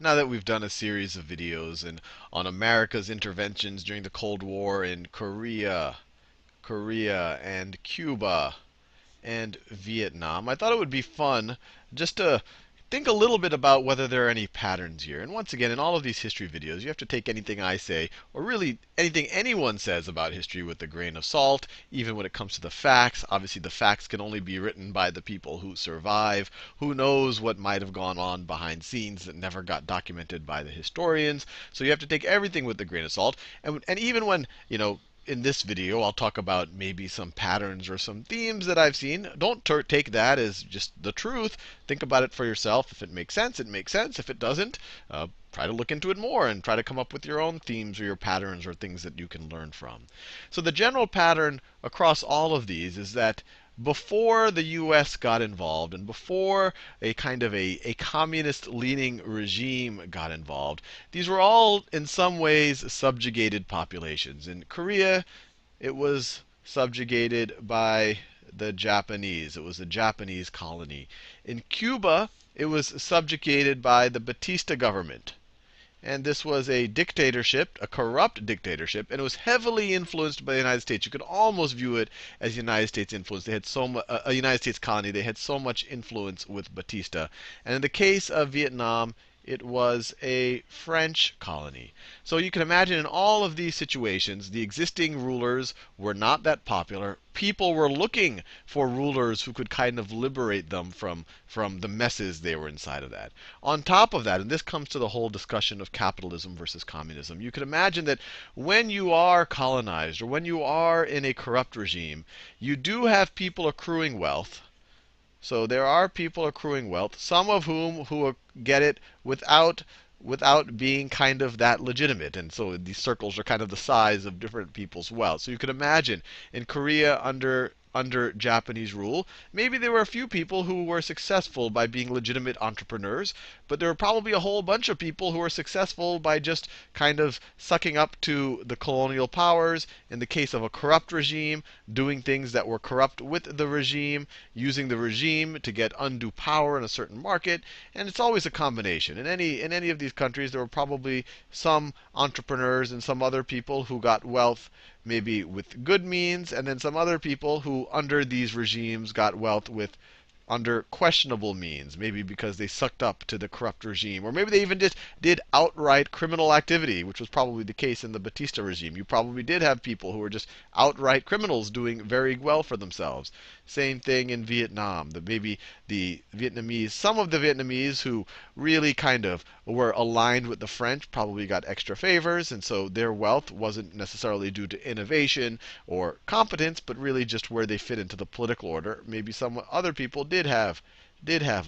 Now that we've done a series of videos on America's interventions during the Cold War in Korea and Cuba and Vietnam, I thought it would be fun just to think a little bit about whether there are any patterns here. And once again, in all of these history videos, you have to take anything I say, or really anything anyone says about history, with a grain of salt, even when it comes to the facts. Obviously, the facts can only be written by the people who survive. Who knows what might have gone on behind scenes that never got documented by the historians. So you have to take everything with a grain of salt. And even when, in this video, I'll talk about maybe some patterns or some themes that I've seen. Don't take that as just the truth. Think about it for yourself. If it makes sense, it makes sense. If it doesn't, try to look into it more and try to come up with your own themes or your patterns or things that you can learn from. So the general pattern across all of these is that before the US got involved and before a kind of a communist leaning regime got involved, these were all in some ways subjugated populations. In Korea, it was subjugated by the Japanese. It was a Japanese colony. In Cuba, it was subjugated by the Batista government. And this was a dictatorship, a corrupt dictatorship, and it was heavily influenced by the United States. You could almost view it as United States influence. They had so much, a United States colony. They had so much influence with Batista. And in the case of Vietnam, it was a French colony. So you can imagine in all of these situations, the existing rulers were not that popular. People were looking for rulers who could kind of liberate them from the messes they were inside of that. On top of that, and this comes to the whole discussion of capitalism versus communism, you can imagine that when you are colonized or when you are in a corrupt regime, you do have people accruing wealth. So there are people accruing wealth, some of whom who get it without being kind of that legitimate. And so these circles are kind of the size of different people's wealth. So you can imagine in Korea under Japanese rule, maybe there were a few people who were successful by being legitimate entrepreneurs, but there were probably a whole bunch of people who were successful by just kind of sucking up to the colonial powers. In the case of a corrupt regime, doing things that were corrupt with the regime, using the regime to get undue power in a certain market. And it's always a combination. In any of these countries, there were probably some entrepreneurs and some other people who got wealth maybe with good means, and then some other people who, under these regimes, got wealth with under questionable means, maybe because they sucked up to the corrupt regime, or maybe they even just did outright criminal activity, which was probably the case in the Batista regime. You probably did have people who were just outright criminals doing very well for themselves. Same thing in Vietnam. Maybe some of the Vietnamese who really kind of were aligned with the French probably got extra favors, and so their wealth wasn't necessarily due to innovation or competence, but really just where they fit into the political order. Maybe some other people did have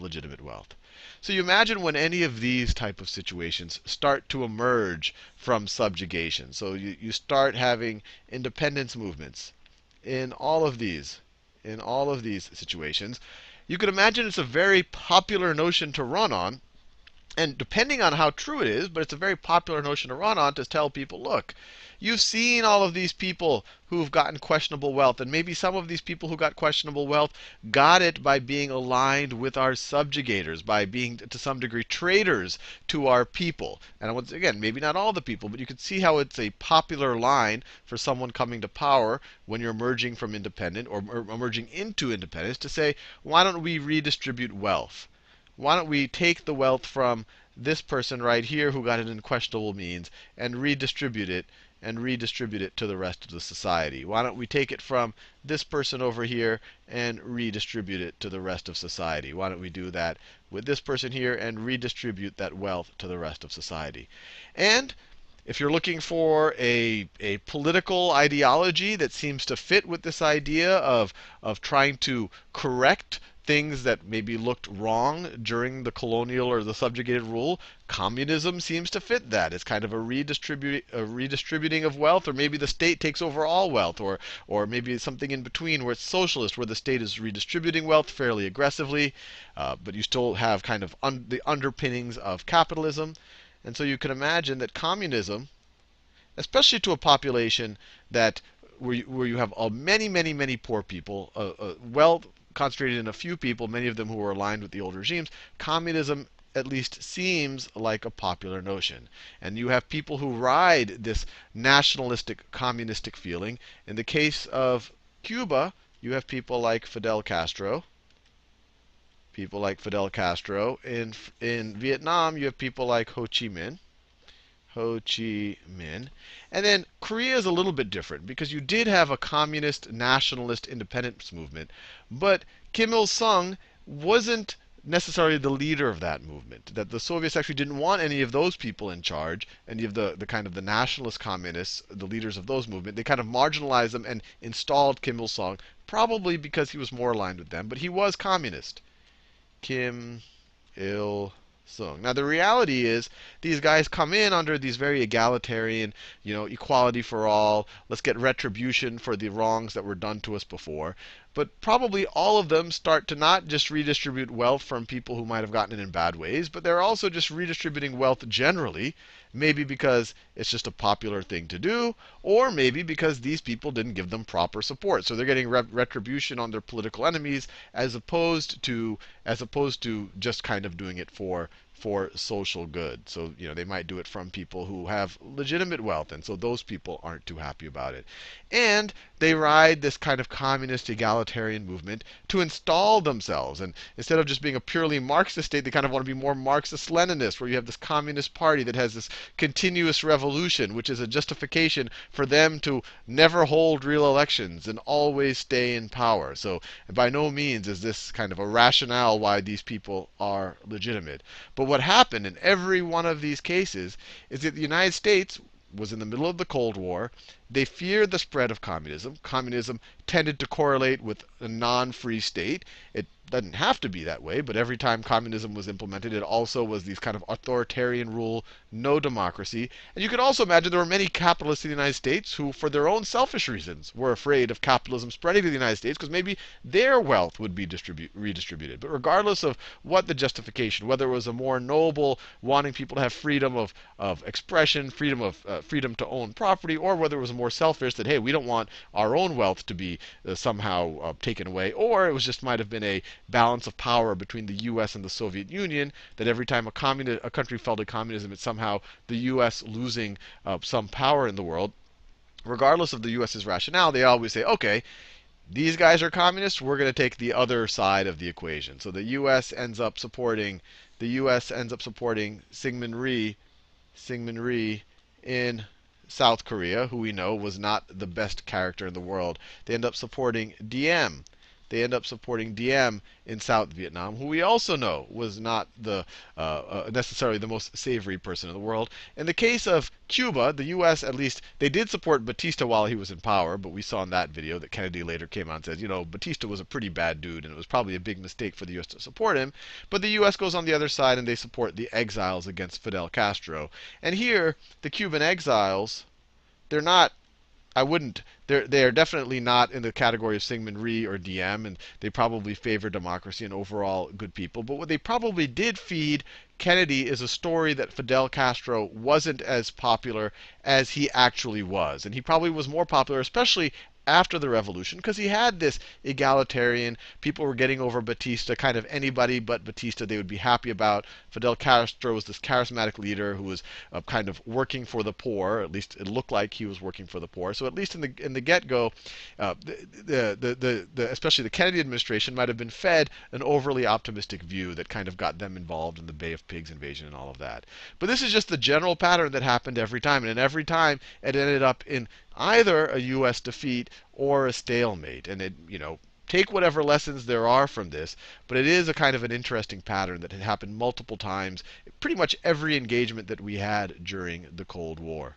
legitimate wealth. So you imagine when any of these type of situations start to emerge from subjugation. So you start having independence movements in all of these situations. You could imagine it's a very popular notion to run on. And depending on how true it is, but it's a very popular notion to run on to tell people, look, you've seen all of these people who've gotten questionable wealth. And maybe some of these people who got questionable wealth got it by being aligned with our subjugators, by being, to some degree, traitors to our people. And once again, maybe not all the people, but you can see how it's a popular line for someone coming to power when you're emerging from independent or emerging into independence to say, why don't we redistribute wealth? Why don't we take the wealth from this person right here who got it in questionable means and redistribute it to the rest of the society? Why don't we take it from this person over here and redistribute it to the rest of society? Why don't we do that with this person here and redistribute that wealth to the rest of society? And if you're looking for a political ideology that seems to fit with this idea of trying to correct things that maybe looked wrong during the colonial or the subjugated rule, communism seems to fit that. It's kind of a redistributing of wealth, or maybe the state takes over all wealth, or maybe something in between where it's socialist, where the state is redistributing wealth fairly aggressively, but you still have kind of the underpinnings of capitalism. And so you can imagine that communism, especially to a population that where you have many poor people, wealth concentrated in a few people, many of them who were aligned with the old regimes, communism at least seems like a popular notion. And you have people who ride this nationalistic, communistic feeling. In the case of Cuba, you have people like Fidel Castro. People like Fidel Castro. In Vietnam, you have people like Ho Chi Minh. Ho Chi Minh. And then Korea is a little bit different because you did have a communist, nationalist independence movement, but Kim Il sung wasn't necessarily the leader of that movement. That the Soviets actually didn't want any of those people in charge, any of the kind of the nationalist communists, the leaders of those movements. They kind of marginalized them and installed Kim Il sung, probably because he was more aligned with them, but he was communist. Kim Il sung. Now the reality is these guys come in under these very egalitarian, equality for all. Let's get retribution for the wrongs that were done to us before. But probably all of them start to not just redistribute wealth from people who might have gotten it in bad ways, but they're also just redistributing wealth generally. Maybe because it's just a popular thing to do, or maybe because these people didn't give them proper support. So they're getting retribution on their political enemies as opposed to just kind of doing it for social good. So, they might do it from people who have legitimate wealth, and so those people aren't too happy about it. And they ride this kind of communist egalitarian movement to install themselves. And instead of just being a purely Marxist state, they kind of want to be more Marxist-Leninist, where you have this communist party that has this continuous revolution, which is a justification for them to never hold real elections and always stay in power. So by no means is this kind of a rationale why these people are legitimate. But what happened in every one of these cases is that the United States was in the middle of the Cold War. They feared the spread of communism. Communism tended to correlate with a non-free state. It doesn't have to be that way, but every time communism was implemented, it also was these kind of authoritarian rule, no democracy. And you can also imagine there were many capitalists in the United States who, for their own selfish reasons, were afraid of capitalism spreading to the United States because maybe their wealth would be redistributed. But regardless of what the justification, whether it was a more noble, wanting people to have freedom of expression, freedom to own property, or whether it was more selfish that, hey, we don't want our own wealth to be somehow taken away, or it was just might have been a balance of power between the U.S. and the Soviet Union, that every time a country fell to communism, it's somehow the U.S. losing some power in the world. Regardless of the U.S.'s rationale, they always say, okay, these guys are communists, we're going to take the other side of the equation. So the U.S. ends up supporting Syngman Rhee in South Korea, who we know was not the best character in the world. They end up supporting Diem. They end up supporting Diem in South Vietnam, who we also know was not necessarily the most savory person in the world. In the case of Cuba, the U.S. at least, they did support Batista while he was in power, but we saw in that video that Kennedy later came out and said, Batista was a pretty bad dude, and it was probably a big mistake for the U.S. to support him. But the U.S. goes on the other side, and they support the exiles against Fidel Castro. And here, the Cuban exiles, they're not they are definitely not in the category of Syngman Rhee or Diem, and they probably favor democracy and overall good people. But what they probably did feed Kennedy is a story that Fidel Castro wasn't as popular as he actually was. And he probably was more popular, especially after the revolution, because he had this egalitarian, people were getting over Batista, kind of anybody but Batista they would be happy about. Fidel Castro was this charismatic leader who was kind of working for the poor. At least it looked like he was working for the poor. So at least in the get-go, especially the Kennedy administration might have been fed an overly optimistic view that kind of got them involved in the Bay of Pigs invasion and all of that. But this is just the general pattern that happened every time, and every time it ended up in either a U.S. defeat or a stalemate. And take whatever lessons there are from this, but it is a kind of an interesting pattern that had happened multiple times, pretty much every engagement that we had during the Cold War.